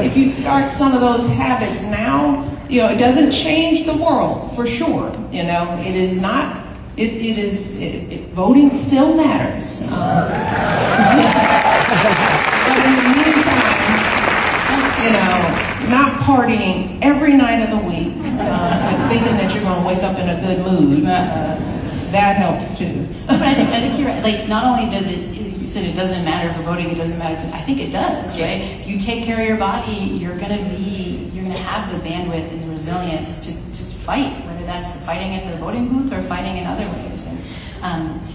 if you start some of those habits now, it doesn't change the world for sure. It is not. Voting still matters. But in the meantime, not partying every night of the week, thinking that you're going to wake up in a good mood, that helps too. But I think you're right. Like, not only does it, you said it doesn't matter for voting, it doesn't matter for, I think it does, right? You take care of your body, you're gonna have the bandwidth and the resilience to fight, whether that's fighting at the voting booth or fighting in other ways. And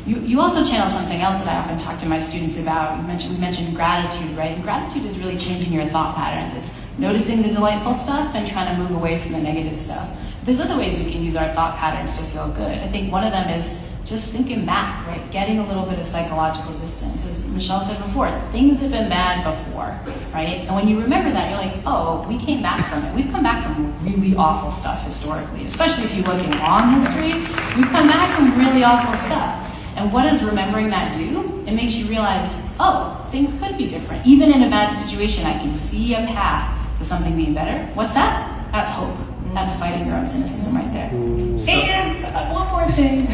you also channeled something else that I often talk to my students about. We mentioned gratitude, right? And gratitude is really changing your thought patterns. It's noticing the delightful stuff and trying to move away from the negative stuff. But there's other ways we can use our thought patterns to feel good. I think one of them is just thinking back, right? Getting a little bit of psychological distance. As Michelle said before, things have been bad before, right? And when you remember that, you're like, oh, we came back from it. We've come back from really awful stuff historically, especially if you look in long history. We've come back from really awful stuff. And what does remembering that do? It makes you realize, oh, things could be different. Even in a bad situation, I can see a path to something being better. What's that? That's hope. That's fighting your own cynicism right there. And one more thing.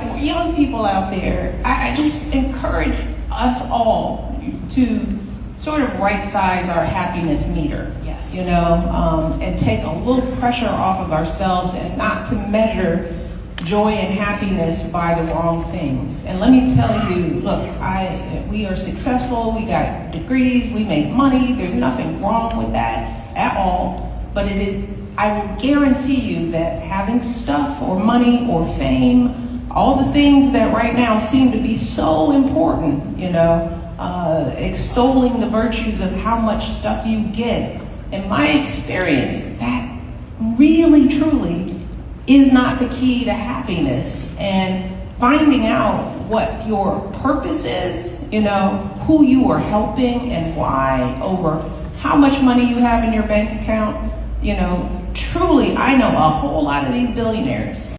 For young people out there, I just encourage us all to sort of right-size our happiness meter. Yes. And take a little pressure off of ourselves and not to measure joy and happiness by the wrong things. And let me tell you, look, we are successful, we got degrees, we make money, there's nothing wrong with that at all, but I will guarantee you that having stuff or money or fame, all the things that right now seem to be so important, extolling the virtues of how much stuff you get, in my experience, that really, truly is not the key to happiness. And finding out what your purpose is, who you are helping and why, over how much money you have in your bank account, truly, I know a whole lot of these billionaires